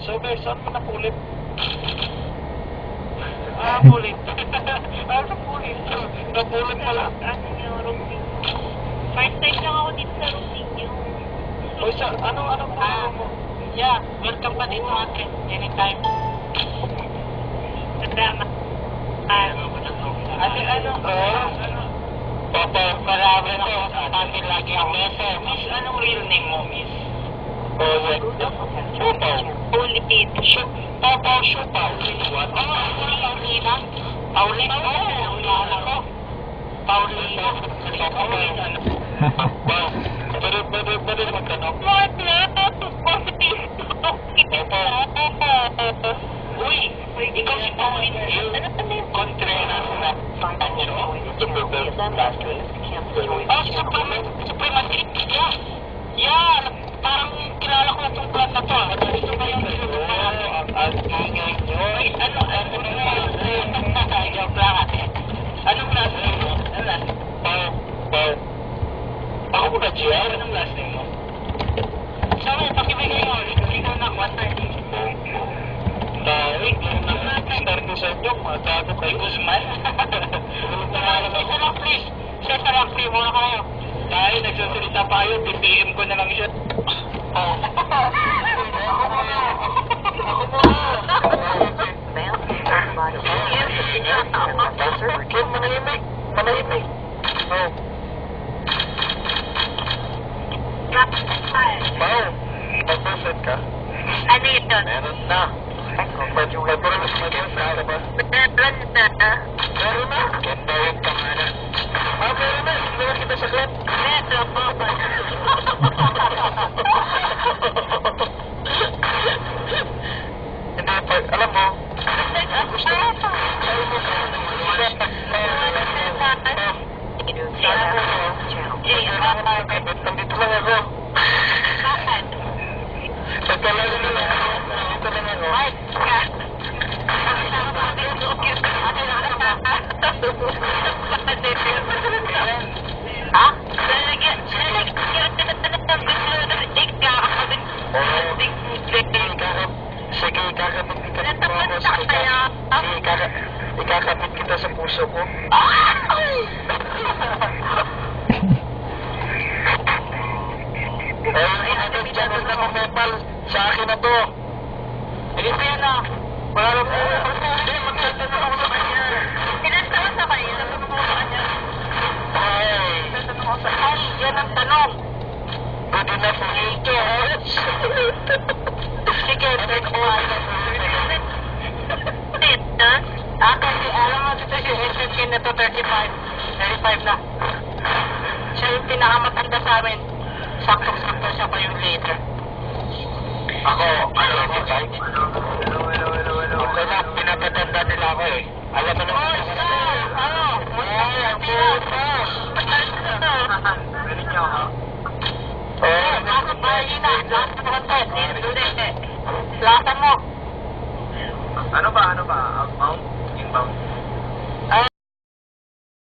So guys, saan mo napulit? Pulit. Napulit. Napulit pala. Ano yung routine? First time lang ako dito sa routine yung... O isa, ano mo? Yeah, welcome pa dito ate. Anytime. Drama. Marami na ako sa atin lagi ang message. Miss, anong real name mo, miss? Shupaw. Ulit. Papaw, Shupaw. What? Paulina? Paulina? Paulina ko. Paulina. Pwede magtanong? What na? Positive. Uy, ikaw si Paulina. Contreras na panyo. Supremacy? Yeah, parang kilala ko na itong plan na to. Ito ba yung ang ingay nyo? Joke lang ate. Anong last name mo? Pau. Ako ko na Gia? Anong last name mo? Sabi, pakibigay mo. Ikaw na quarter. Wait, start ko sa joke. Matago kay Guzman. Sa lang, free muna kayo. Dahil nagsasalita pa kayo, PPM ko na lang siya. Manahimik. Wow, mag-perfect ka? Ano yun doon? Meron na. Meron na. Ganda yung pangalan. Meron na. Iwan kita sa club. Meron po ba? Hindi, alam mo, nandito lang ako. Pagkalaga na lang ako. Nandito lang ako. Ha? Sige, ikakabit kita mo ako sa ikakabit kita sa puso ko. Inatid dyan, huwag na mamepal. Sa akin na to. Sige pa yan ah. Wala na po. Hindi, magtatanong ako sa kanya. Ilan taon na kayo? Natanong ako sa kanya. Tatanong ako sa yan ang tanong. Good enough for you to. Sige, take one. Kasi alam mo dito si SSK na to 35 na. Siya yung pinakamatanda sa amin. Saktong-sakto siya pa yung later. Ako, alam mo, Tay? Okay na, pinapatanda nila ako eh. Alam mo naman. Ang puto. Pwede niyo, ha? Bakit ba yun na? Lasa mo konti. Lasa mo.